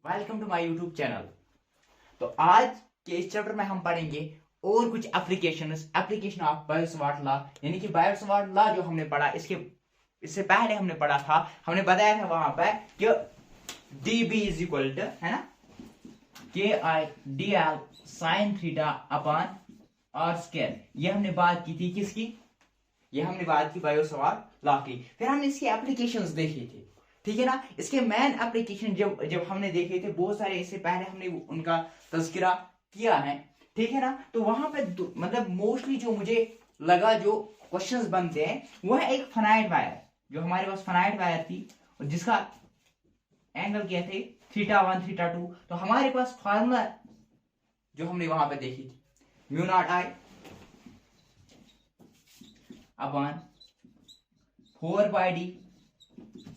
Welcome to my YouTube channel. तो आज के इस चैप्टर में हम पढ़ेंगे और कुछ एप्लीकेशन ऑफ बायो-सवार्ट लॉ, यानी कि बायो-सवार्ट लॉ जो हमने पढ़ा इससे पहले हमने पढ़ा था, हमने बताया था वहां पर कि dB इज इक्वल टू है ना KI dl sin theta upon r square. ये हमने बात की थी किसकी? ये हमने बात की बायो-सवार्ट लॉ की। फिर हमने इसकी एप्लीकेशंस देखी थी, ठीक है ना। इसके मेन एप्लीकेशन जब जब हमने देखे थे बहुत सारे, इससे पहले हमने उनका तज़किरा किया है, ठीक है ना। तो वहां पे मतलब मोस्टली जो मुझे लगा जो क्वेश्चंस बनते हैं वो है एक फाइनाइट वायर, जो हमारे पास फाइनाइट वायर थी और जिसका एंगल क्या थे θ1 θ2। तो हमारे पास फार्मूला जो हमने वहां पे देखी थी mu naught I upon 4 pi D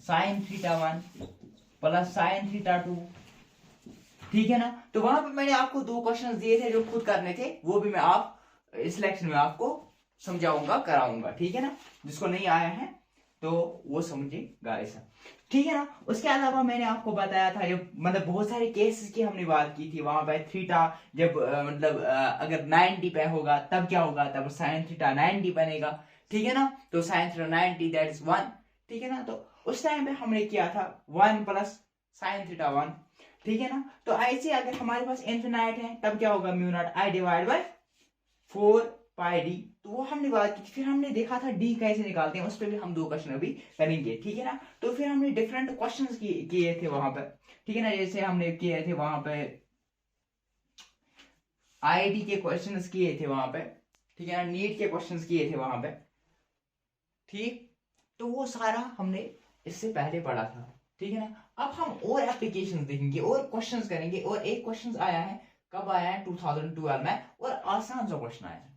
sign θ1 plus sign θ2, ठीक है ना। तो वहां पे मैंने आपको दो क्वेश्चंस दिए थे जो खुद करने थे, वो भी मैं आप इस लेक्चर में आपको समझाऊंगा, कराऊंगा, ठीक है ना। जिसको नहीं आया है तो वो समझेगा ऐसा, ठीक है ना। उसके अलावा मैंने आपको बताया था जब मतलब बहुत सारे केसेस की हमने बात की थी वहां पे थीटा जब अगर 90 पे होगा तब क्या होगा, तब साइन थीटा 90 बनेगा, ठीक है ना। तो साइन थीटा 90 दैट इज 1, ठीक है ना। तो उस टाइम पे हमने किया था 1 प्लस साइन थीटा 1, ठीक है ना। तो ऐसे अगर हमारे पास इनफिनाइट है तब क्या होगा mu not I divide by 4 pi D. तो वो हमने बात की। फिर हमने देखा था डी कैसे निकालते हैं, उस पर भी हम दो क्वेश्चन अभी करेंगे, ठीक है ना। तो फिर हमने डिफरेंट क्वेश्चंस किए थे वहां पर, ठीक है ना। जैसे हमने किए थे वहां पे आईआईटी के क्वेश्चंस किए थे वहां पे, ठीक है ना। नीट के क्वेश्चंस किए थे वहां पे, ठीक। तो वो सारा हमने इससे पहले पढ़ा था, ठीक है ना। अब हम और एप्लीकेशंस देखेंगे और क्वेश्चंस करेंगे। और एक क्वेश्चन आया है, कब आया है 2012 में, और आसान सा क्वेश्चन आया है,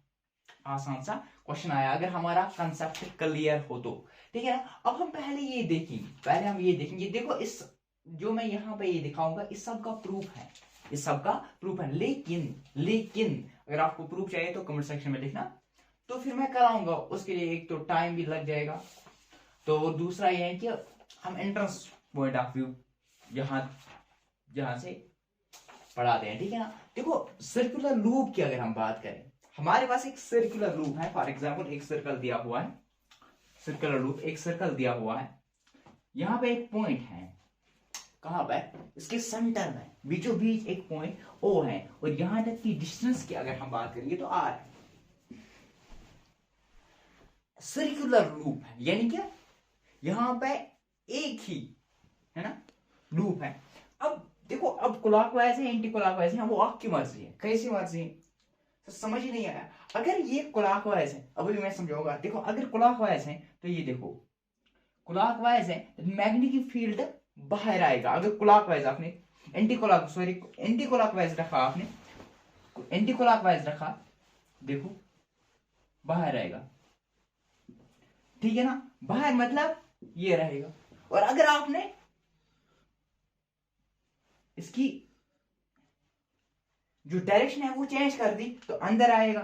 आसान सा क्वेश्चन आया अगर हमारा कंसेप्ट क्लियर हो तो, ठीक है ना। अब हम पहले ये देखेंगे, पहले हम ये देखेंगे। देखो इस जो मैं यहाँ पे ये दिखाऊंगा इस सब का प्रूफ है, इस सब का प्रूफ है। लेकिन लेकिन अगर आपको प्रूफ चाहिए तो कमेंट सेक्शन में लिखना, तो फिर मैं कराऊंगा। उसके लिए एक तो टाइम भी लग जाएगा, तो दूसरा ये है कि हम एंट्रेंस पॉइंट ऑफ व्यू जहां जहां से पढ़ाते हैं, ठीक है ना। देखो सर्कुलर लूप की अगर हम बात करें, हमारे पास एक सर्कुलर लूप है। फॉर एग्जांपल एक सर्कल दिया हुआ है, सर्कुलर लूप एक सर्कल दिया हुआ है। यहां पे एक पॉइंट है, कहां पर, इसके सेंटर में बीचों बीच एक पॉइंट ओ है, और यहां तक की डिस्टेंस की अगर हम बात करेंगे तो आर है। सर्कुलर लूप है, यानी क्या यहां पे एक ही है ना लूप है। अब देखो, अब क्लॉकवाइज है एंटी क्लॉकवाइज है, वो आपकी मर्जी है, कैसी मर्जी है, तो समझ ही नहीं आया। अगर ये क्लॉकवाइज है, अभी मैं समझाऊंगा। देखो अगर क्लॉकवाइज है तो ये देखो क्लॉकवाइज है, मैग्नेटिक फील्ड बाहर आएगा। अगर क्लॉकवाइज आपने एंटी क्लॉकवाइज रखा, आपने एंटी क्लॉकवाइज रखा, देखो बाहर आएगा, ठीक है ना। बाहर मतलब ये रहेगा। और अगर आपने इसकी जो डायरेक्शन है वो चेंज कर दी तो अंदर आएगा,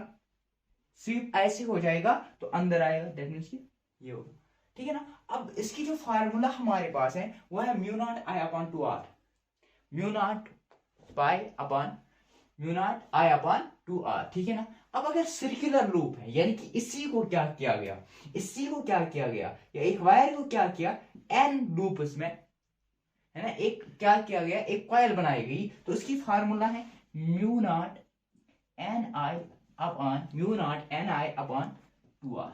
स्वीप ऐसे हो जाएगा तो अंदर आएगा, दैट मींस ये होगा, ठीक है ना। अब इसकी जो फार्मूला हमारे पास है वो है mu not I upon 2r, mu not pi upon mu not I upon 2r, ठीक है ना। अब अगर सर्कुलर लूप है, यानी कि इसी को क्या किया गया, इसी को क्या किया गया, या एक वायर को क्या किया, n लूप्स में है ना, एक क्या किया गया, एक कॉइल बनाई गई। तो इसकी फार्मूला है mu not N I upon mu not N I upon 2r,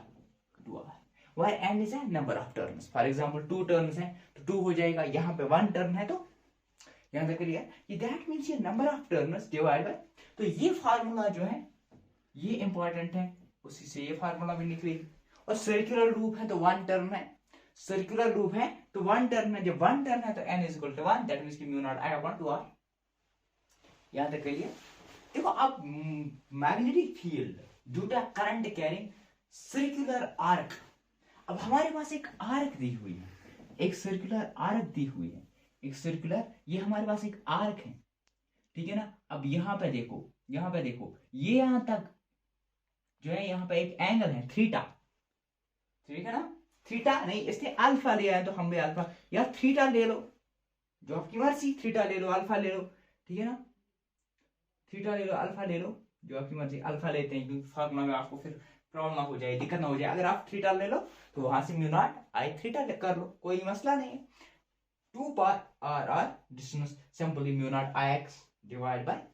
2r where n is a number of terms। For example 2 terms है तो 2 हो जाएगा, यहाँ पे 1 टर्म है तो यहां तक करिए, ये दैट मींस ये number of terms divide by. तो ये फार्मूला जो है ये इंपॉर्टेंट है, उसी से ये फार्मूला भी निकलेगी। और सर्कुलर लूप है तो 1 टर्म है, सर्कुलर लूप है तो 1 टर्म है, जब 1 टर्म है तो n is equal to 1, that means कि mu not I upon 2r। यहां तक करिए। देखो अब magnetic field due to current carrying circular arc. अब हमारे पास एक आर्क दी हुई है, एक सर्कुलर आर्क दी हुई है, एक सर्कुलर, ये हमारे पास एक आर्क है, ठीक है ना। अब यहां पे देखो, यहां पे देखो, ये यहां तक जो है यहां पे एक एंगल है थीटा, ठीक है ना। थीटा नहीं, इसने अल्फा लिया है तो हम भी अल्फा, या थीटा ले लो, जो आपकी मर्जी, थीटा ले लो, अल्फा ले लो, ठीक है ना, थीटा ले लो, अल्फा ले लो, जो आपकी मर्जी। अल्फा लेते हैं क्योंकि फार्मूला में आपको फिर प्रॉब्लम ना हो जाए, दिक्कत ना हो जाए। अगर आप थीटा ले लो तो वहां से म्यू नॉट आई थीटा कर लो, कोई मसला नहीं है। 2 pi R R distance simply mu not I X divide by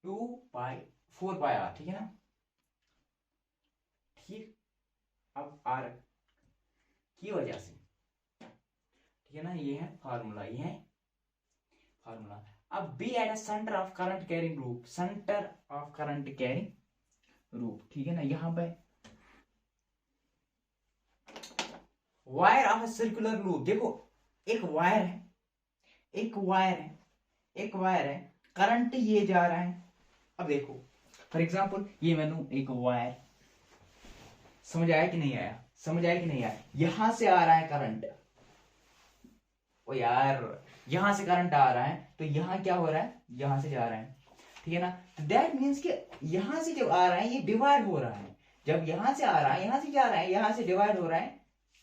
2 pi 4 pi R, ठीक है ना। ठीक, अब आर की वजह से, ठीक है ना, ये है फार्मूला, ये है फार्मूला। अब B at a centre of current carrying loop, centre of current carrying loop, ठीक है ना। यहां पे wire of a circular loop, देखो एक वायर है, एक वायर है, एक वायर है, करंट ये जा रहा है। अब देखो फॉर एग्जांपल ये मैंने एक वायर, समझ आया कि नहीं आया, समझ आया कि नहीं आया। यहां से आ रहा है करंट, ओ यार यहां से करंट आ रहा है, तो यहां क्या हो रहा है, यहां से जा रहा है, ठीक है ना। तो दैट मीन्स कि यहां से जब आ रहा है ये डिवाइड हो रहा है, जब यहां से आ रहा है यहां से जा रहा है, यहां से डिवाइड हो रहा है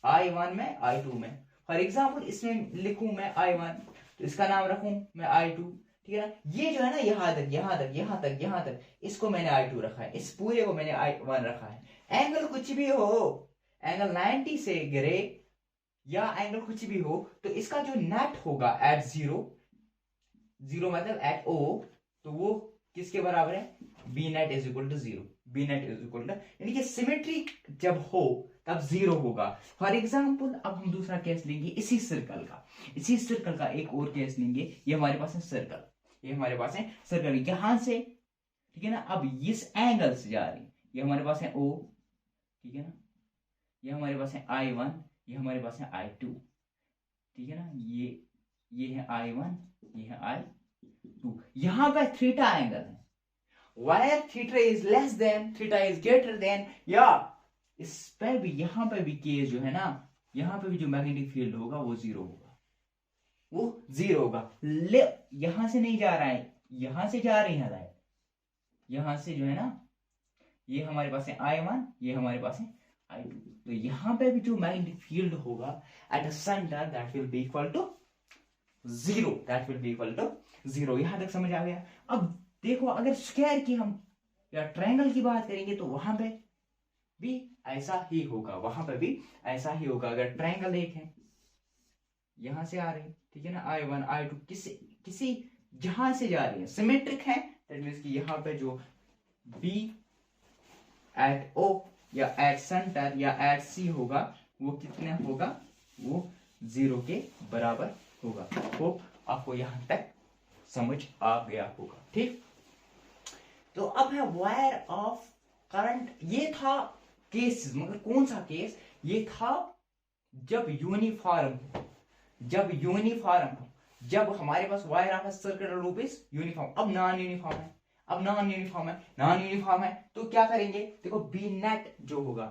I1 में I2 में। फॉर एग्जाम्पल इसमें लिखूं मैं I1, तो इसका नाम रखूं मैं I2, ठीक है ना। ये जो है ना यहां तक यहां तक यहां तक यहां तक, इसको मैंने I2 रखा है, इस पूरे को मैंने I1 रखा है। एंगल कुछ भी हो, एंगल 90 से गिरे या एंगल कुछ भी हो, तो इसका जो नेट होगा एट जीरो, जीरो मतलब एट ओ, तो वो किसके बराबर है, B net is equal to zero. B net is equal to, यानी कि सिमेट्री जब हो तब जीरो होगा। फॉर एग्जाम्पल अब हम दूसरा केस लेंगे इसी सर्कल का, इसी सर्कल का एक और केस लेंगे। ये हमारे पास है सर्कल, ये हमारे पास है सर्कल, यहां से, ठीक है ना। अब इस एंगल से जा रही, ये हमारे पास है ओ, ठीक है ना, ये हमारे पास है I1, ये हमारे पास है I2, ठीक है ना। ये है I1, ये है I2। यहां पर थीटा एंगल है, wire theta is less than, theta is greater than, या इस पे भी, यहां पे भी केस जो है ना, यहां पे भी जो मैग्नेटिक फील्ड होगा वो जीरो होगा, वो जीरो होगा। ले यहां से नहीं जा रहा है, यहां से जा रही है लाइट, यहां से जो है ना, ये हमारे पास है I1, ये हमारे पास है I2। तो यहां पे भी जो मैग्नेटिक फील्ड होगा at a centre, that will be equal to zero, that will be equal to zero. यहां तक समझ आ गया। अब देखो अगर स्क्वायर की हम या ट्रायंगल की बात करेंगे तो वहां पे भी ऐसा ही होगा, वहां पे भी ऐसा ही होगा। अगर ट्रायंगल एक है, यहां से आ रही, ठीक है ना, I1 I2 किसी किसी जहां से जा रही है, सिमेट्रिक है, दैट मींस कि यहां पे जो बी एट ओ या एट सेंटर या एट सी होगा वो कितने होगा, वो जीरो के बराबर होगा। तो आपको यहां तक समझ आ गया होगा, ठीक। तो अब है वायर ऑफ करंट, ये था केस, मगर कौन सा केस, ये था जब यूनिफॉर्म, जब यूनिफॉर्म, जब हमारे पास wire of circular loop is uniform. अब नॉन यूनिफॉर्म है, अब नॉन यूनिफॉर्म है, नॉन यूनिफॉर्म है तो क्या करेंगे, देखो बी नेट जो होगा,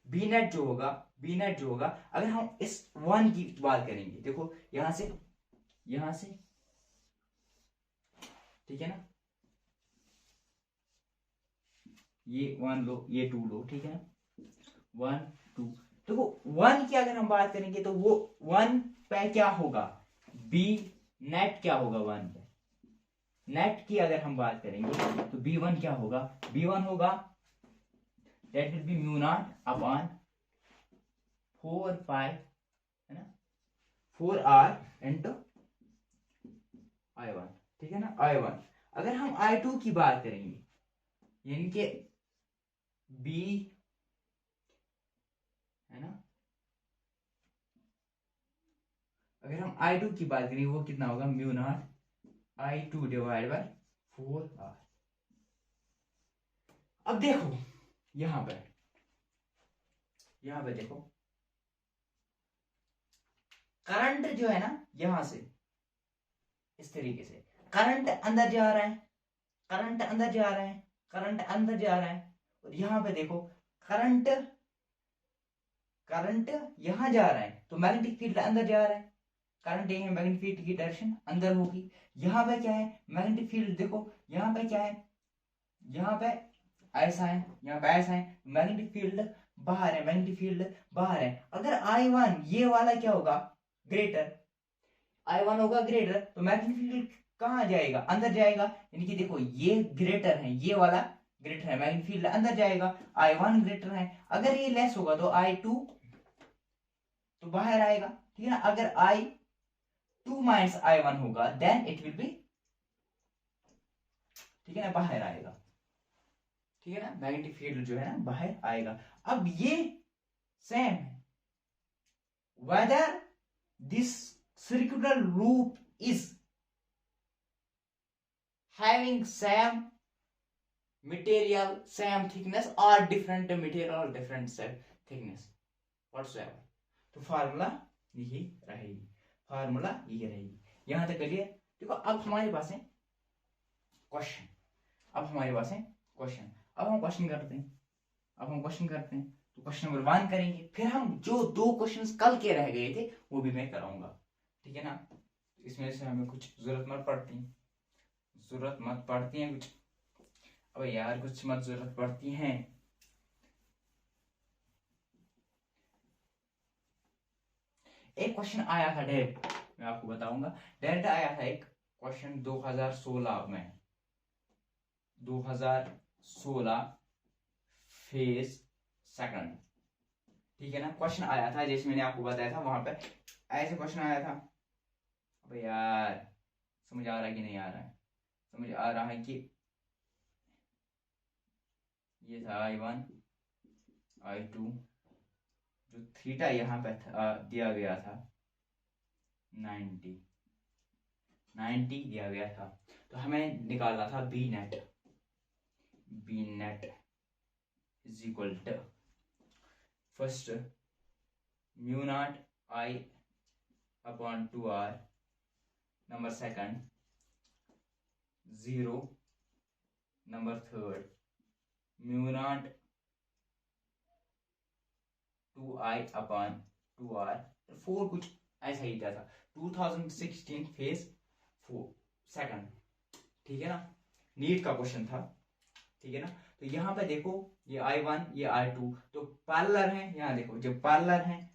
बी नेट जो होगा, बी नेट जो होगा, अगर हम इस वन की बात करेंगे, देखो यहां से, यहां से, ठीक है ना, ये वन लो, ये टू लो, ठीक है ना, 1 2। देखो वन की अगर हम बात करेंगे तो वो वन पे क्या होगा, बी नेट क्या होगा, वन पे नेट की अगर हम बात करेंगे तो B1 क्या होगा, B1 होगा that will B mu naught upon 4 पाई, है ना, 4R इंटू I1, ठीक है ना, I1। अगर हम I2 की बात करेंगे, यानी कि B, है ना, अगर हम I2 की बात करेंगे वो कितना होगा, mu not I2 divide by 4R। अब देखो यहां पर, यहां पर देखो करंट जो है ना, यहां से इस तरीके से करंट अंदर जा रहा है, करंट अंदर जा रहा है, करंट अंदर जा रहा है। और यहां पे देखो करंट, करंट यहां जा रहा है तो मैग्नेटिक फील्ड अंदर जा रहा है, करंट ये है, मैग्नेटिक फील्ड की डायरेक्शन अंदर होगी। यहां पे क्या है, मैग्नेटिक फील्ड देखो यहां पे क्या है, यहां पे ऐसा है, यहाँ पे ऐसा है, मैग्नेटिक फील्ड बाहर है, मैग्नेटिक फील्ड बाहर है। अगर I1 ये वाला क्या होगा, ग्रेटर, I1 होगा ग्रेटर, तो मैग्नेटिक फील्ड कहाँ जाएगा, अंदर जाएगा, यानी कि देखो ये ग्रेटर है, ये वाला ग्रेटर है, मैग्नेटिक फील्ड अंदर जाएगा, I1 ग्रेटर है। अगर ये लेस होगा तो I2 तो बाहर आएगा, ठीक है ना। अगर I2 माइनस I1 होगा देन इट विल बी, ठीक है ना, बाहर आएगा, ठीक है ना, मैग्नेटिक फील्ड जो है ना बाहर आएगा। अब ये सेम है, whether this circular loop is having same material, same thickness or different material or different thickness whatsoever, तो फार्मूला यही रहेगी, फार्मूला यही रहेगी। यहां तक क्लियर। देखो अब हमारे पास है क्वेश्चन, अब हमारे पास है क्वेश्चन, अब हम क्वेश्चन करते हैं, अब हम क्वेश्चन करते हैं। तो क्वेश्चन नंबर 1 करेंगे, फिर हम जो 2 क्वेश्चंस कल के रह गए थे वो भी मैं कराऊंगा, ठीक है ना। इसमें से हमें कुछ जरूरत मत पड़ती है कुछ, अब यार कुछ मत जरूरत पड़ती है। एक क्वेश्चन आया था डायरेक्ट, मैं आपको बताऊंगा, डायरेक्ट आया था एक क्वेश्चन 2016 में, 2016 फेज सेकंड, ठीक है ना। क्वेश्चन आया था जैसे मैंने आपको बताया था, वहां पे ऐसे क्वेश्चन आया था। अब यार समझ आ रहा है कि नहीं आ रहा है, समझ आ रहा है कि ये था I1 I2, जो थीटा यहाँ पे दिया गया था 90 दिया गया था, तो हमें निकालना था B net is equal to first mu naught I upon 2R, number second 0, number third mu naught 2I upon 2R, 4 कुछ ऐसा ही था 2016 फेज 4 सेकंड, ठीक है ना, नीट का क्वेश्चन था, ठीक है ना। तो यहाँ पे देखो ये I1 ये I2 तो पार्लर है, यहाँ देखो जब पार्लर है,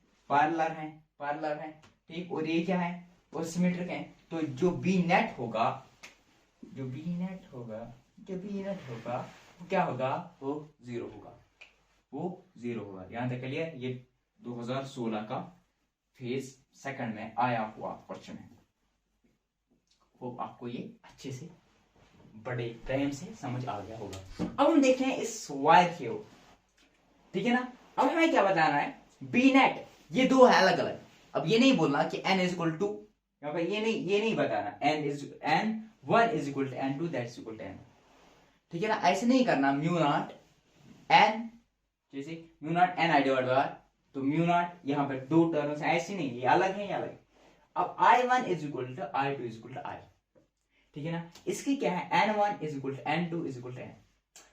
ठीक, और ये क्या है, और सिमेट्रिक है, तो जो बी नेट होगा वो क्या होगा, वो जीरो होगा। यहाँ तक क्लियर। ये 2016 का फेज सेकंड में आया हुआ क्वेश्चन है, होप आपको ये अच्छे से बड़े प्रेम से समझ आ गया होगा। अब हम देखते हैं इस वायर की ओर, ठीक है ना। अब हमें क्या बताना है, बी नेट, ये दो है अलग अलग। अब ये नहीं बोलना कि n इज इक्वल टू, यहाँ पे ये नहीं बताना n1 is equal to n2 that is equal to n, ठीक है ना। ऐसे नहीं करना म्यू नॉट n, जैसे mu naught n I divide by, तो म्यू नॉट यहाँ पे दो टर्म्स है, ऐसे नहीं, ये अलग है, ये अलग। अब I1 is equal to I2 is equal to I, ठीक है ना। इसकी क्या है, n1 is equal to n2 is equal to n।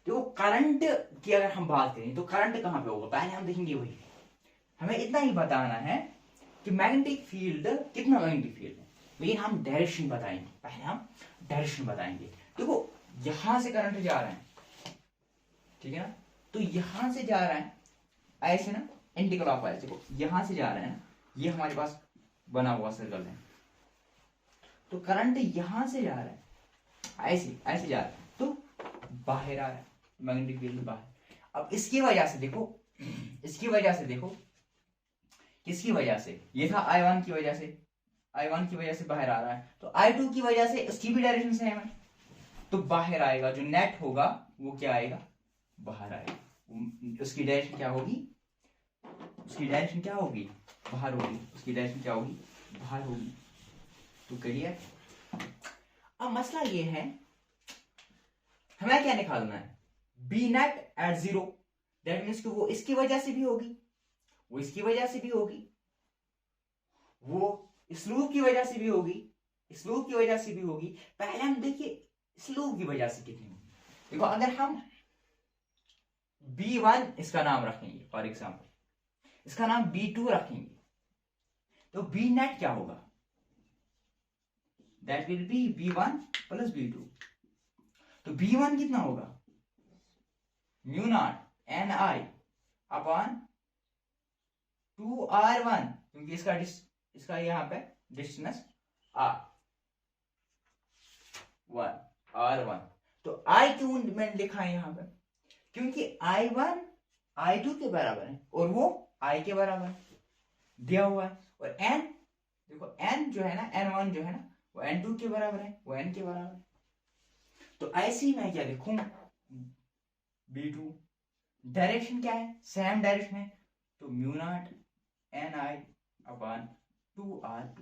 देखो करंट की अगर हम बात करें तो करंट कहां पे होगा, पहले हम देखेंगे वही, हमें इतना ही बताना है कि मैग्नेटिक फील्ड कितना मैग्नेटिक फील्ड है, लेकिन हम डायरेक्शन बताएंगे, पहले हम डायरेक्शन बताएंगे। देखो यहां से करंट जा रहा है, ठीक है ना, तो यहां से जा रहा है ऐसे ना, एंटी क्लॉकवाइज, देखो यहां से जा रहा है ना, ये हमारे पास बना हुआ सर्कल है, तो करंट यहां से जा रहा है, ऐसे जा रहा है, तो बाहर आ रहा है मैग्नेटिक फील्ड बाहर। अब इसकी वजह से देखो, किसकी वजह से, ये था I1 की वजह से बाहर आ रहा है, तो I2 की वजह से इसकी भी डायरेक्शन सेम है, तो बाहर आएगा, जो नेट होगा वो क्या आएगा, बाहर आएगा। उसकी डायरेक्शन क्या होगी, बाहर होगी, तो क्लियर। अब मसला ये है, हमें क्या निकालना है, B net at 0, that means कि वो इसकी वजह से भी होगी, वो इसकी वजह से भी होगी, वो इस लूप की वजह से भी होगी, पहले हम देखिए इस लूप की वजह से कितनी होगी। देखो अगर हम B1 इसका नाम रखेंगे, फॉर एग्जाम्पल इसका नाम B2 रखेंगे, तो बी नेट क्या होगा, that will B B1 plus B2, तो B1 कितना होगा, mu naught Ni upon 2R1, क्योंकि इसका यहाँ पे डिस्टेंस R1। तो I क्यों मैंने लिखा है यहाँ पर, क्योंकि I1 I2 के बराबर है और वो I के बराबर दिया हुआ है, और N देखो N जो है ना, N1 जो है ना वो N2 के बराबर है, वो N के बराबर है। तो ऐसे ही मैं क्या लिखूं, B2। डायरेक्शन क्या है, सेम डायरेक्शन है, तो mu naught NI upon 2R2।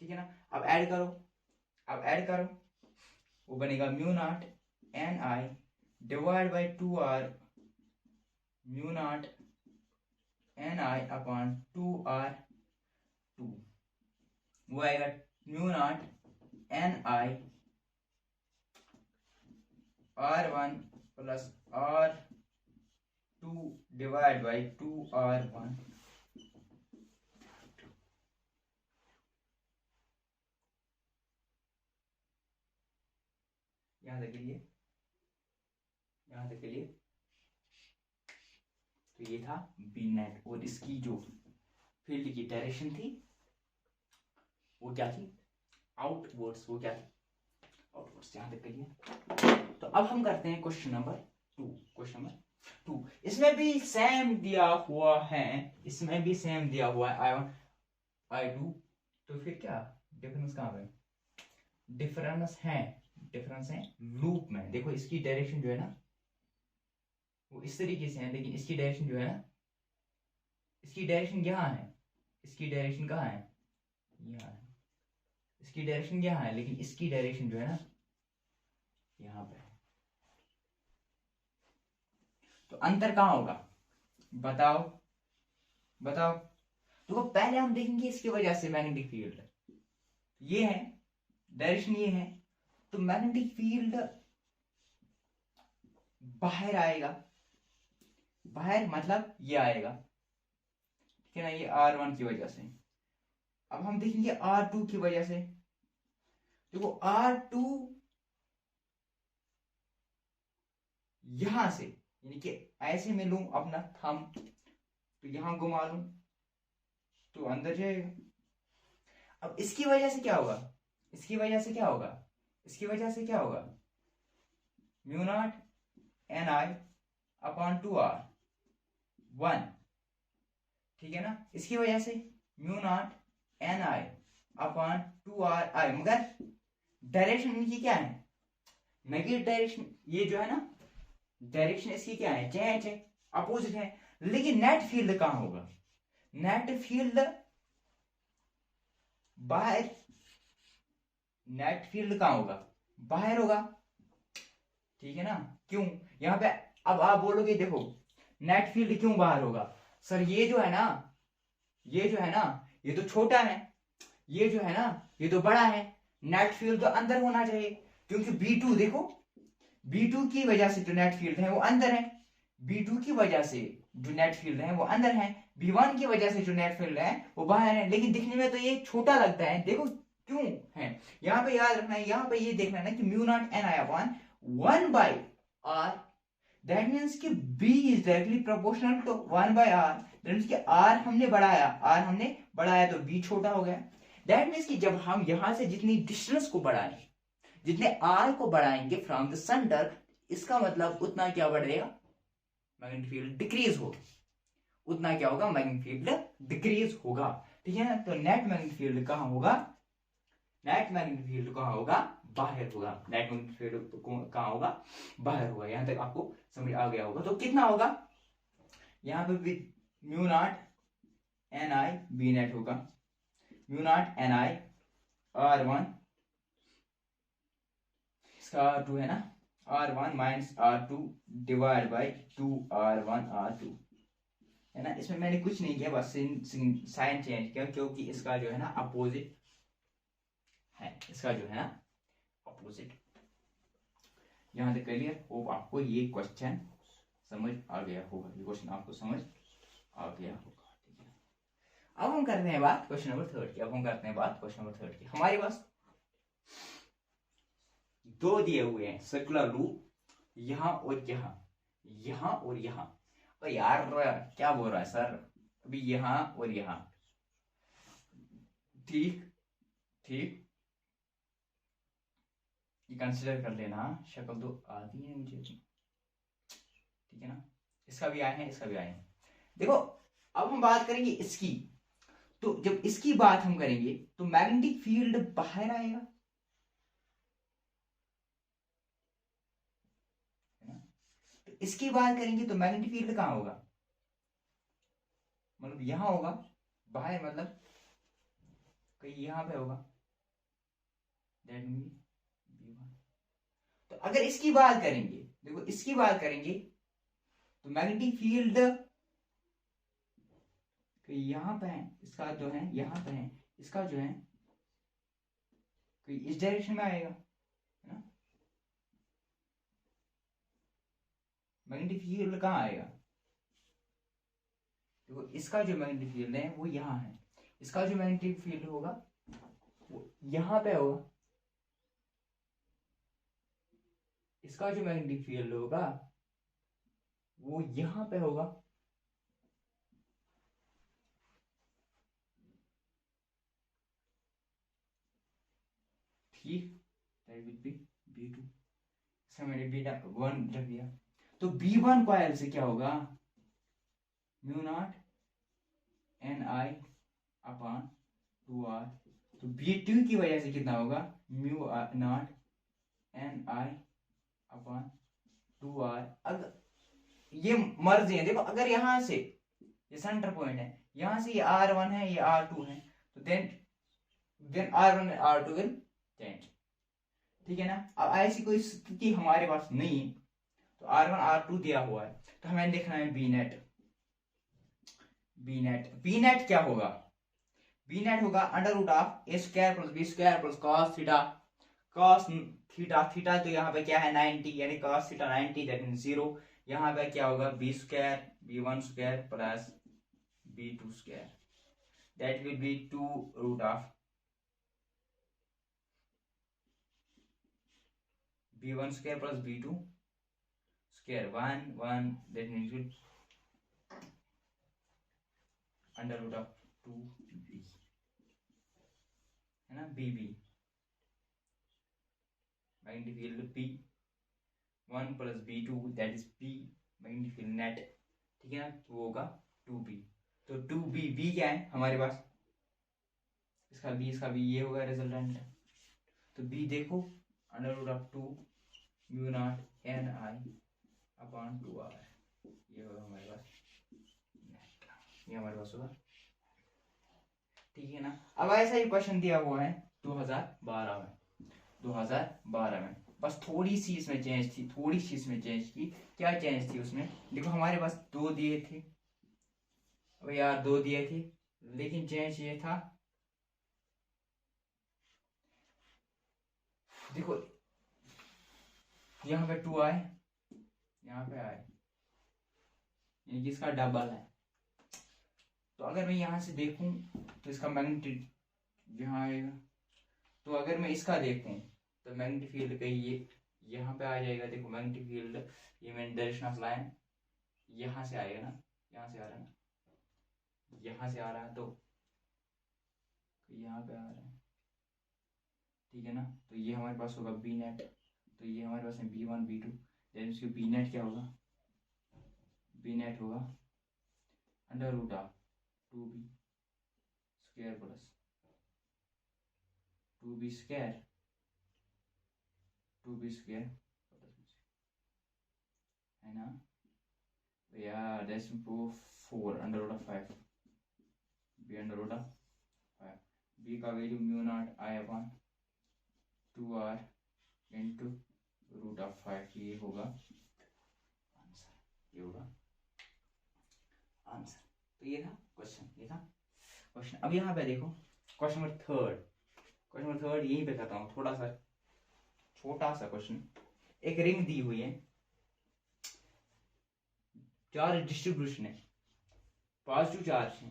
ठीक है ना। अब ऐड करो, वो बनेगा mu naught NI divide by 2R, mu naught NI upon 2R2, वो आएगा mu naught NI R1 plus R2 divide by 2R1। यहां तक के लिए तो ये था बी नेट, और इसकी जो फील्ड की डायरेक्शन थी वो क्या थी, आउटवर्ड्स। वो क्या थी, आउटवर्ड्स। यहां तक के लिए तो अब हम करते हैं क्वेश्चन नंबर 2। इसमें भी सेम दिया हुआ है, I1 I2। तो फिर क्या डिफरेंस कहां पे, डिफरेंस है लूप में। देखो इसकी डायरेक्शन जो है ना वो इस तरीके से है, लेकिन इसकी डायरेक्शन जो है ना, इसकी डायरेक्शन यहाँ है, इसकी डायरेक्शन कहाँ है, यहाँ है। इसकी डायरेक्शन यहाँ है, लेकिन इसकी डायरेक्शन जो है ना यहाँ पे है। तो अंतर कहाँ होगा, बताओ। तो पहले हम देखेंगे इसकी वजह से मैग्नेटिक फील्ड ये है, डायरेक्शन ये है, तो मैग्नेटिक फील्ड बाहर आएगा, बाहर मतलब ये आएगा, ठीक है ना, ये R1 की वजह से। अब हम देखेंगे R2 की वजह से। देखो R2 यहां से, यानी कि ऐसे में लूं अपना थंब, तो यहां घुमा लूं तो अंदर जाएगा। अब इसकी वजह से क्या होगा, mu naught NI upon 2R1, ठीक है ना। इसकी वजह से mu naught NI upon 2RI, मगर डायरेक्शन इनकी क्या है, नेगेटिव डायरेक्शन। ये जो है ना डायरेक्शन इसकी क्या है, चेंज है, अपोजिट है। लेकिन नेट फील्ड कहां होगा, नेट फील्ड बाहर, नेट फील्ड कहां होगा, बाहर होगा, ठीक है ना। क्यों, यहां पे अब आप बोलोगे देखो नेट फील्ड क्यों बाहर होगा, सर ये जो है ना ये तो छोटा है, ये जो है ना ये तो बड़ा है, नेट फील्ड तो अंदर होना चाहिए। क्योंकि B2 देखो, B2 की वजह से जो नेट फील्ड है वो अंदर है, B2 की वजह से जो नेट फील्ड है वो अंदर है, B1 की वजह से जो नेट फील्ड है वो बाहर है। लेकिन दिखने में तो ये छोटा लगता है, देखो क्यों है। यहाँ पे याद रखना है, यहाँ पे ये देखना है कि mu naught NI upon 1/R, that means कि B इज directly proportional to 1/R। That means कि R हमने बढ़ाया तो B छोटा हो गया। दैट मींस कि जब हम यहां से जितनी डिस्टेंस को बढ़ाएं, जितने R को बढ़ाएंगे फ्रॉम द सेंटर, इसका मतलब उतना क्या बढ़ेगा, मैग्नेटिक फील्ड डिक्रीज होगा, उतना क्या होगा, मैग्नेटिक फील्ड डिक्रीज होगा, ठीक है ना। तो नेट मैग्नेटिक फील्ड कहां होगा, बाहर होगा। नेट मैग्नेटिक फील्ड कहां होगा, बाहर होगा। यहां तक आपको समझ आ गया होगा। तो कितना होगा, यहां पे mu naught NI B net होगा, म्यू नॉट NI R1, इसका R2 है ना, R1 minus R2 divide by 2R1 R2, है ना। इसमें मैंने कुछ नहीं किया, बस साइन चेंज किया, क्योंकि इसका जो है ना अपोजिट है, यहां तक क्लियर हो। आपको ये क्वेश्चन समझ आ गया होगा, ठीक है। अब हम करते हैं बात क्वेश्चन नंबर 3 की। हमारे पास दो दिए हुए हैं सर्कुलर लूप, यहां और यहां। तो यार क्या बोल रहा है सर, अभी यहां और यहां, ठीक ठीक, ये कंसिडर कर लेना, शक्ल तो आती है मुझे, ठीक है ना। इसका भी आए हैं, इसका भी आए हैं। देखो अब हम बात करेंगे इसकी, तो जब इसकी बात हम करेंगे तो मैग्नेटिक फील्ड बाहर आएगा, है ना। तो इसकी बात करेंगे तो मैग्नेटिक फील्ड कहाँ होगा, मतलब यहां होगा, बाहर मतलब कहीं यहां पे होगा, दैट मीन V1। तो अगर इसकी बात करेंगे, देखो इसकी बात करेंगे तो मैग्नेटिक फील्ड यहां पे है, इसका जो है यहां पे है, इसका जो है इस डायरेक्शन में आएगा, है ना। मैग्नेटिक फील्ड कहाँ आएगा, देखो इसका जो मैग्नेटिक फील्ड है वो यहाँ है, इसका जो मैग्नेटिक फील्ड होगा वो यहाँ पे होगा, इसका जो मैग्नेटिक फील्ड होगा वो यहाँ पे होगा, ठीक, दैट विल बी B2। इसका मैंने बीटा 1 रख दिया, तो B1 कॉइल से क्या होगा, mu naught NI upon 2R, तो B2 की वजह से कितना होगा, mu naught NI upon 2R। अगर ये मर्ज है, देखो अगर यहां से ये सेंटर पॉइंट है, यहां से ये R1 है, ये R2 है, तो then R1 and R2 will change, ठीक है ना। अब ऐसी कोई स्थिति हमारे पास नहीं है, तो R1 R2 दिया हुआ है, तो हमें देखना है B नेट क्या होगा, B नेट होगा under root of A square plus B square plus cos theta, तो यहाँ पे क्या है 90, यानी cos थीटा 90, दैट मीन 0। यहाँ पे क्या होगा B square B1 square plus B2 square, that will be 2 root of B1 square plus B2 square 1 that mean under root of 2B, है ना, BB magnetic field P1 plus B2 that is P magnetic field net, ठीक है ना, तो वो होगा 2B। तो 2B क्या है हमारे पास, इसका B ये होगा रिजल्टेंट, तो B देखो under root of 2 mu naught NI upon 2R, ये होगा हमारे पास, ये हमारे पास होगा, ठीक है ना। अब ऐसा ही क्वेश्चन दिया हुआ है 2012 में, बस थोड़ी सी इसमें चेंज थी, थोड़ी सी इसमें चेंज की, क्या चेंज थी उसमें, देखो हमारे पास 2 दिए थे, अब यार 2 दिए थे, लेकिन चेंज ये था, देखो यहाँ पे 2 आए, यहाँ पे आए, यानी इसका डबल है। तो अगर मैं यहाँ से देखूं तो इसका मैग्नेटिक यहाँ आएगा, तो अगर मैं इसका देखूं तो मैग्नेटिक फील्ड कहीं ये यहाँ पे आ जाएगा, देखो मैग्नेटिक फील्ड, ये मैंने डायरेक्शन ऑफ लाइन यहाँ से आएगा ना, यहाँ से आ रहा है ना, यहाँ से आ रहा है, तो यहाँ पे आ रहा है, ठीक है ना। तो ये हमारे पास होगा B नेट, तो ये हमारे पास है B1 B2, देन इसकी B नेट क्या होगा, B नेट होगा under root of 2B square plus 2B square है ना, तो यार that's 4 under root of 5, B under root of 5, B का value mu naught I upon 2R into root of 5, ये होगा आंसर, ये होगा आंसर। तो ये था क्वेश्चन। अब यहाँ पे देखो क्वेश्चन नंबर थर्ड यहीं पे करता हूँ, थोड़ा सा छोटा सा क्वेश्चन। एक रिंग दी हुई है, चार्ज डिस्ट्रीब्यूशन है, पॉजिटिव चार्ज है,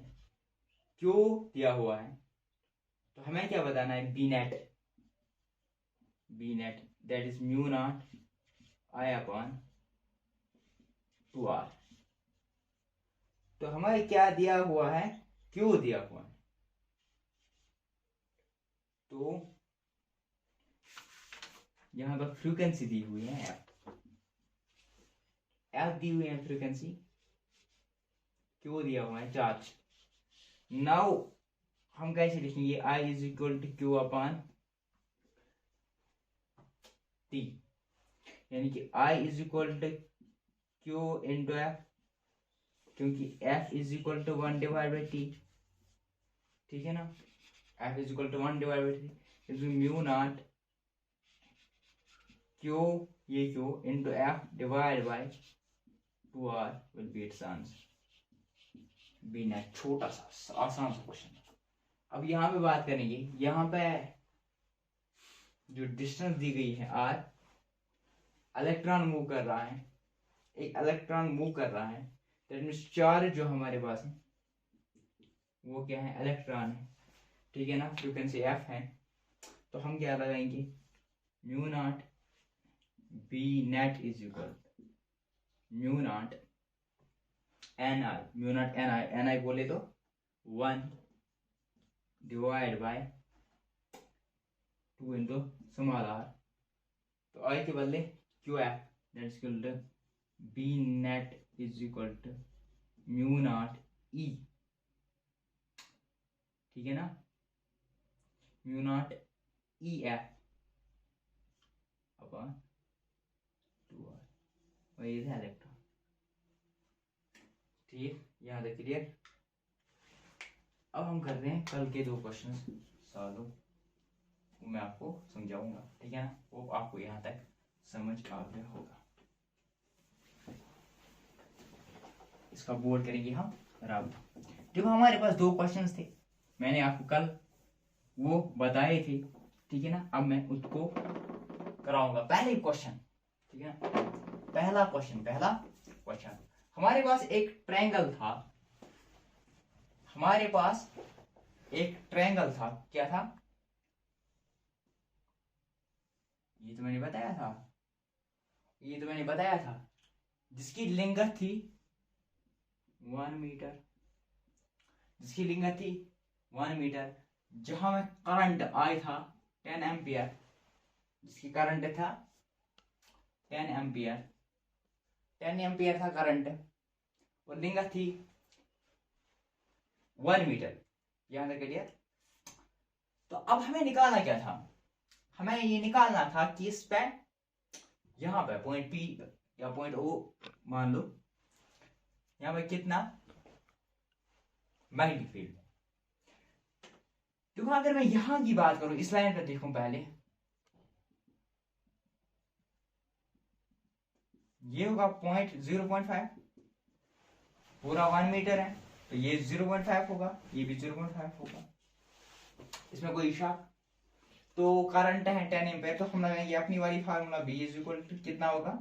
क्यों दिया हुआ है, तो हमें क्या बताना है, B net that is mu naught I upon 2R। तो हमें क्या दिया हुआ है, क्यों दिया हुआ है, तो यहाँ पर फ्रीक्वेंसी दी हुई है एफ दी हुई है फ्रीक्वेंसी, क्यों दिया हुआ है चार्ज। नाउ हम कैसे लिखेंगे, I is equal to Q upon T, यानी कि I is equal to Q into F, क्योंकि F is equal to 1 divide by T, ठीक है ना। F is equal to 1 divide by T, इसमें म्यू नॉट क्यू, ये Q into F divide by 2r will be its answer. B net, छोटा सा आसान सा क्वेश्चन। अब यहाँ पे बात करेंगे, यहाँ पे जो डिस्टेंस दी गई है r, इलेक्ट्रॉन मूव कर रहा है, एक इलेक्ट्रॉन मूव कर रहा है, दैट मीन्स चार्ज जो हमारे पास है वो क्या है, इलेक्ट्रॉन है, ठीक है ना। फ्रीक्वेंसी f है, तो हम क्या लगाएंगे, mu not B net is equal mu not N I, mu not N I बोले तो 1 divide by 2 into small r, तो आई के बदले Q F, that is equal to B net is equal to mu not E, ठीक है ना, mu not E F upon 2r, और ये था इलेक्ट्रॉन, ठीक, यहाँ तक क्लियर। अब हम कर रहे हैं कल के 2 क्वेश्चन सॉल्व, वो मैं आपको समझाऊंगा, ठीक है ना, वो आपको यहाँ तक समझ आ गया होगा। इसका बोर्ड करेंगे हम बराबर। देखो हमारे पास 2 क्वेश्चंस थे, मैंने आपको कल वो बताए थे, ठीक है ना। अब मैं उसको कराऊंगा। पहले क्वेश्चन, ठीक है ना, पहला क्वेश्चन हमारे पास एक ट्रायंगल था, हमारे पास एक ट्रायंगल था, क्या था, ये तो मैंने बताया था, जिसकी लिंगत थी 1 मीटर, जहां में करंट आई था 10 एम्पियर, जिसकी करंट था 10 एम्पियर था करंट, और लिंगत थी 1 मीटर, यहां तक क्लियर। तो अब हमें निकालना क्या था, हमें ये निकालना था कि इस पे यहां पे पॉइंट P या पॉइंट O मान लो, यहां पे कितना मैग्नेटिक फील्ड। देखो अगर मैं यहां की बात करूं, इस लाइन पे देखूं पहले, ये होगा पॉइंट 0.5, पूरा 1 मीटर है, तो ये 0.5 होगा, ये भी 0.5 होगा, इसमें कोई शक। तो करंट है 10 एम्पियर, तो हम लगाएंगे अपनी वाली formula, B is equal to कितना होगा,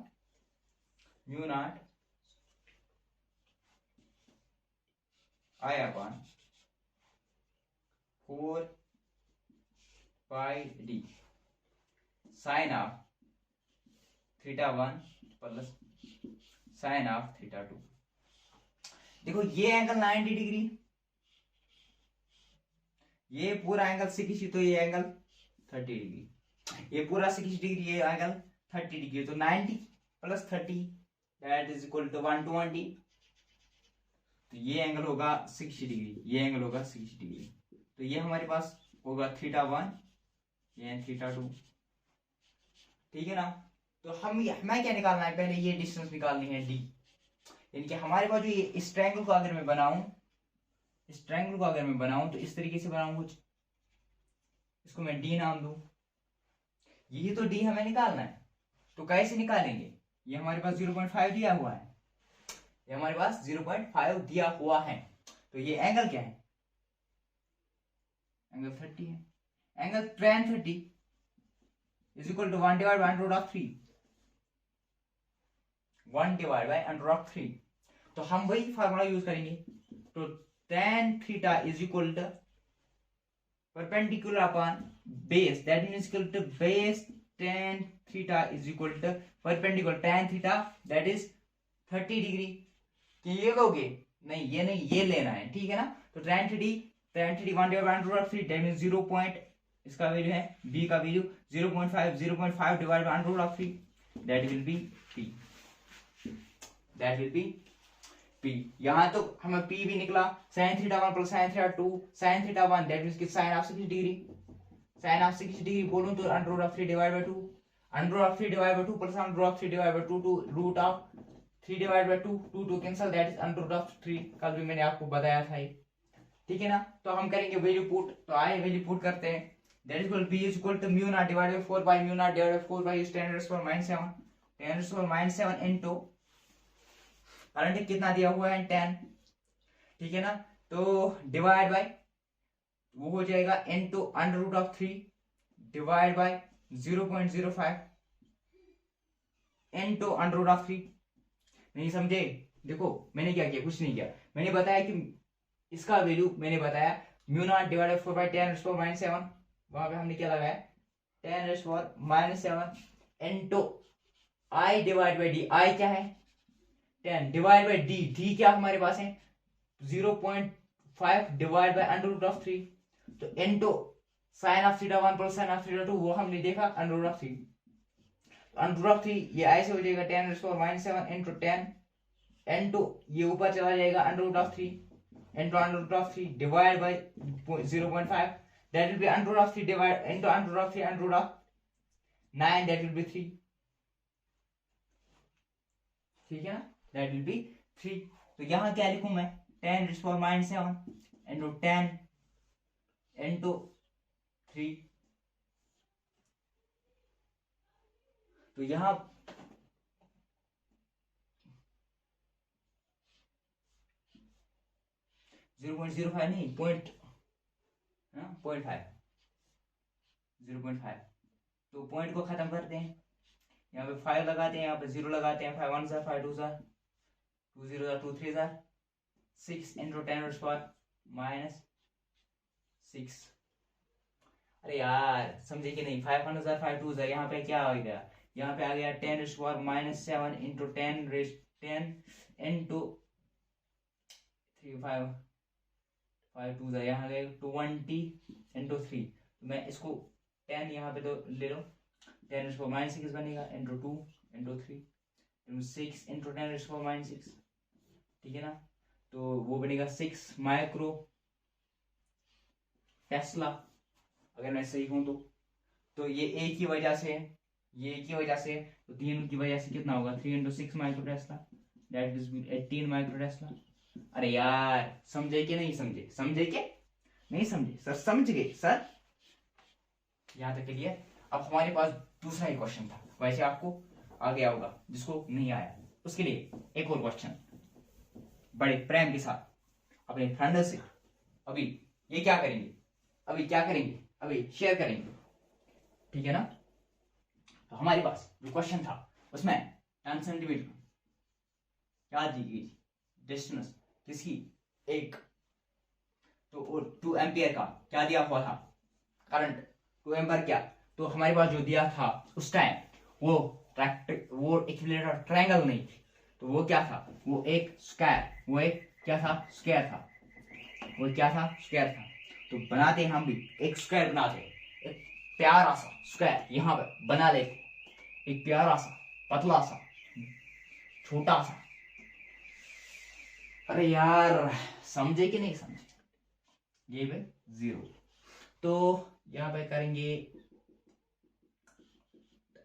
mu not I upon 4 pi D sine of θ1 plus sine of θ2। देखो ये एंगल 90 डिग्री, ये पूरा एंगल 60, तो ये एंगल 30 डिग्री, ये पूरा 60 डिग्री, ये एंगल 30 डिग्री, तो 90 plus 30 that is equal to 120, तो ये एंगल होगा 60 डिग्री, ये एंगल होगा 60 डिग्री, तो ये हमारे पास होगा θ1, ये θ2, ठीक है ना। तो हमें क्या निकालना है, पहले ये डिस्टेंस निकालनी है d, यानी कि हमारे पास जो ये इस ट्रायंगल को अगर मैं बनाऊं, तो इस तरीके से बनाऊं कुछ, इसको मैं d नाम दूं, ये तो d हमें निकालना है, तो कैसे निकालेंगे, ये हमारे पास 0.5 दिया हुआ है, तो ये एंगल क्या है, एंगल 30 है, angle tan 30 is equal to 1 divide by √3, तो हम वही फार्मूला यूज करेंगे, तो tan theta is equal to perpendicular upon base, that means equal to base tan theta is equal to perpendicular tan theta that is 30 degree. ये लोगे नहीं, ये नहीं, ये लेना है, ठीक है ना। तो tan 30 1 divide by √3 that means इसका वैल्यू है b का value 0.5 divide by under root of 3, that will be p, that will be p। यहां तो हमें p भी निकला, sin theta 1 plus sin theta 2, sin theta 1 that means कि sin of 60 degree, sin of 60 degree बोलूं तो under root of 3 divide by 2, under root of 3 divide by 2 plus under root of 3 divide by 2 two root of 3 divide by 2, 2 cancel, that is under root of 3। कल भी मैंने आपको बताया था ये, ठीक है ना। तो हम करेंगे वैल्यू पुट, तो आए वैल्यू पुट करते हैं, that is equal b is equal to mu naught divided by 4 by mu naught divided by 4 by 10⁻⁻7, 10⁻⁻7 into current कितना दिया हुआ है 10, ठीक है ना। तो डिवाइड बाय वो हो जाएगा into under root of 3 divide by 0.05 into under root of 3। नहीं समझे? देखो मैंने क्या किया, कुछ नहीं किया, मैंने बताया कि इसका वैल्यू मैंने बताया mu not divide by 4 by 10⁻⁻7, वहां पे हमने क्या लगाया 10⁻⁻7 into I divide by D, I क्या है 10 डिवाइड बाय डी, डी क्या हमारे पास है 0.5 divide by under root of 3, तो into sine of theta 1 plus sine of theta 2, वो हमने देखा under root of 3, under root of 3 ये ऐसे हो जाएगा 10⁻⁻7 इनटू 10 इनटू ये ऊपर चला जाएगा under root of 3 into under root of 3 divide by 0.5, that will be under root of 3 divide into under root of 3 under root of 9, that will be 3, ठीक है ना, दैट विल बी 3। तो यहां क्या लिखूं मैं 10⁻⁻7 इनटू 10 इनटू 3, तो यहां 0.05 नहीं पॉइंट 0.5, तो पॉइंट को खत्म करते हैं, यहाँ पे 5 लगाते हैं, यहाँ पे 0 लगाते हैं, 5 1 5 2 2 0 2 3 6 इंटू 10⁻⁻6। अरे यार समझे कि नहीं, 5 1 5 2 यहाँ पे क्या आ गया, यहाँ पे आ गया 10⁻⁻7 इंटू 10 इंटू 3 5 5 2 यहाँ गए 20 इंटू 3, तो मैं इसको 10 यहाँ पे तो ले लो 10⁻⁻6 बनेगा इंटू 2 इंटू 3 इंटू 6 इंटू 10⁻⁻6, ठीक है ना। तो वो बनेगा 6 माइक्रो टेस्ला, अगर मैं सही हूं तो ये एक की वजह से, ये एक की वजह से, तो 3 की वजह से कितना होगा 3 into 6 micro Tesla, that is 18 micro Tesla. अरे यार समझे कि नहीं समझे, समझे कि नहीं समझे सर, समझ गए सर, यहां तक क्लियर। अब हमारे पास दूसरा ही क्वेश्चन था, वैसे आपको आ गया होगा, जिसको नहीं आया उसके लिए एक और क्वेश्चन बड़े प्रेम के साथ अपने फ्रेंड से अभी ये क्या करेंगे, अभी क्या करेंगे, अभी शेयर करेंगे, ठीक है ना। तो हमारे पास जो क्वेश्चन था उसमें 10 सेंटीमीटर याद कीजिए डिस्टेंस किसकी एक, तो 2 एम्पियर का क्या दिया हुआ था करंट, 2 एम्पियर क्या, तो हमारे पास जो दिया था उस टाइम वो इक्विलेटरल ट्रायंगल नहीं थी, तो वो क्या था, वो एक स्क्वायर, वो एक क्या था स्क्वायर था, वो क्या था स्क्वायर था। तो बनाते हम भी एक स्क्वायर बनाते, एक प्यारा सा स्क्वायर यहाँ पे बना लेते, एक प्यारा सा पतला सा छोटा सा, अरे यार समझे कि नहीं समझे, ये पे 0, तो यहाँ पे करेंगे,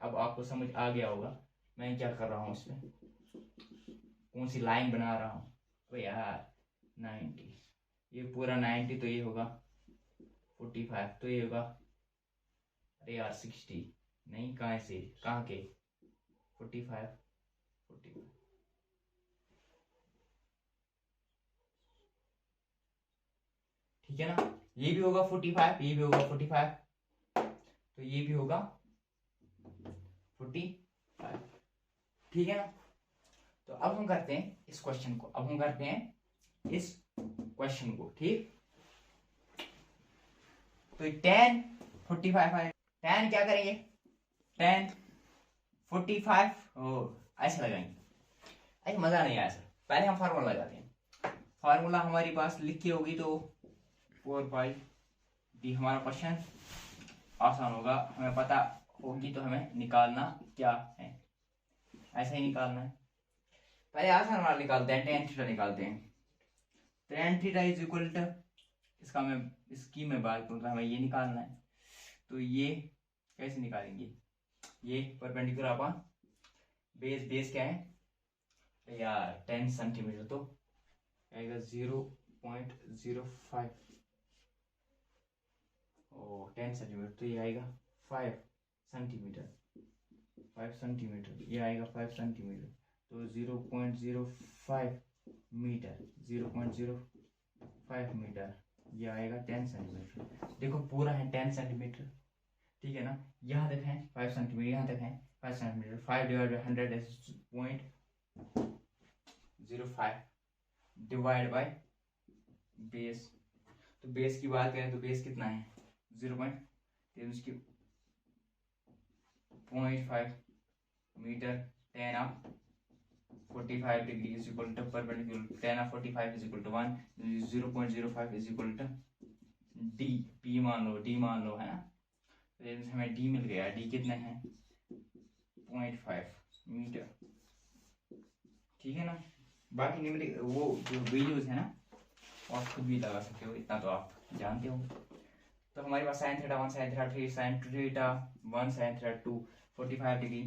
अब आपको समझ आ गया होगा मैं क्या कर रहा हूँ, इसमें कौन सी लाइन बना रहा हूँ। तो यार 90, ये पूरा 90, तो ये होगा 45, तो ये होगा, अरे यार 60 नहीं, कहाँ से कहाँ के 45 ठीक है ना, ये भी होगा 45, ये भी होगा 45, तो ये भी होगा 45, ठीक है ना। तो अब हम करते हैं इस क्वेश्चन को, अब हम करते हैं इस क्वेश्चन को, ठीक। तो 10 45 है, 10 क्या करेंगे 10 45 ऐसे लगाएंगे, ऐसे मजा नहीं आया सर, पहले हम फार्मूला लगाते हैं, फार्मूला हमारे पास लिखी होगी तो 4 पाई डी हमारा क्वेश्चन, आसान होगा, हमें पता होगी तो हमें निकालना क्या है, ऐसा ही निकालना है। पहले आसान वाला निकालते हैं, tan थीटा निकालते हैं। tan theta is equal to, इसकी मैं बात करूँ तो हमें ये निकालना है। तो ये कैसे निकालेंगे, ये परपेंडिकुलर अपॉन बेस क्या है यार 10 सेंटीमीटर, तो आएगा 0.05 ओ 10 सेंटीमीटर, तो ये आएगा 5 सेंटीमीटर, 5 सेंटीमीटर, ये आएगा 5 सेंटीमीटर, तो 0.05 मीटर, 0.05 मीटर, ये आएगा 10 सेंटीमीटर। देखो पूरा है 10 सेंटीमीटर, ठीक है ना। यहाँ तक है 5 सेंटीमीटर, यहाँ तक है 5 centimetre, 5 divide by 100 is 0.05 divide by base. तो बेस की बात करें तो बेस कितना है 0.05 metre, tan of 45 degree is equal to perpendicular, tan of 45 is equal to 1, 0.05 is equal to d, p मान लो, d मान लो, है ना। तो हमें d मिल गया, d कितना है 0.5 मीटर, ठीक है ना। बाकी निम्न वो जो वैल्यूज है ना आप खुद भी लगा सकते हो, इतना तो आप जानते हो। तो हमारे पास sin theta 1, sin theta 3, sin theta 1, sin theta 2, 45 degree,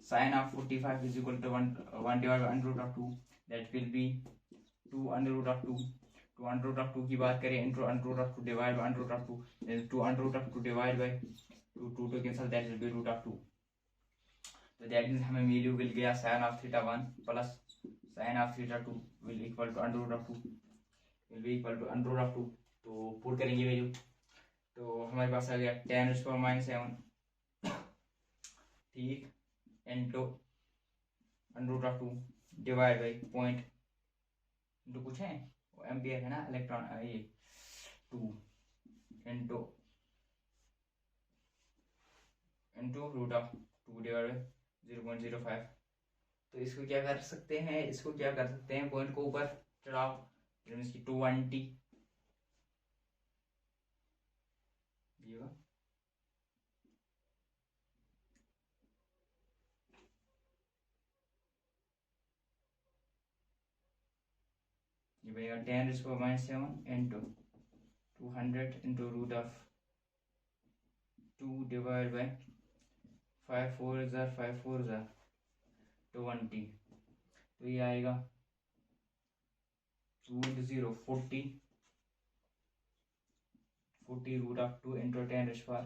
sin of 45 is equal to 1 divided by under root of 2, that will be 2 under root of 2, to under root of 2 की बात करें into under root of 2 divided by under root of 2, then 2 under root of 2 divided by 2 to cancel, that will be root of 2। तो that means हमें value मिल गया sin of theta 1 plus sin of theta 2 will equal to under root of 2, will be equal to under root of 2। तो put करेंगे value, तो हमारे पास आ गया tan square minus 7, ठीक, into under root of 2 divide by point into कुछ है ampere है ना, इलेक्ट्रॉन ये 2 into root of 2 divide by 0.05। तो इसको क्या कर सकते हैं, इसको क्या कर सकते हैं, पॉइंट को ऊपर चढ़ाओ, इसकी 220 ये बनेगा tan square minus 7 into 200 into root of 2 divide by 5 4 20। तो ये आएगा 2 into 0 40 root of 2 into tan square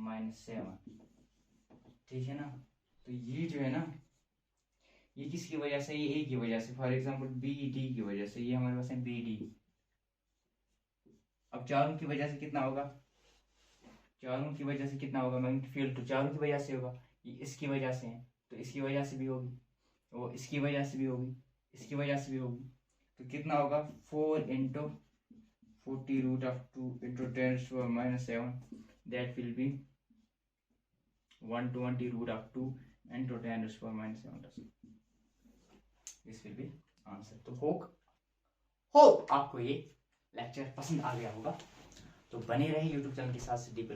minus 7, ठीक है ना। तो ये जो है ना, ये किसकी वजह से, ये ए की वजह से, फॉर एग्जांपल बी डी की वजह से, ये हमारे पास है बी डी। अब चारों की वजह से कितना होगा, चारों की वजह से कितना होगा मैग्नेटिक फील्ड, तो चारों की वजह से होगा, ये इसकी वजह से है तो इसकी वजह से भी होगी, वो इसकी वजह से भी होगी, इसकी वजह से भी होगी, तो कितना होगा 4 into 40 root of 2 into 10 minus 7, that will be 120 root of 2 into 10 minus 7, this will be answer. तो होप आपको ये लेक्चर पसंद आ गया होगा, तो बने रहे यूट्यूब चैनल के साथ, डीपर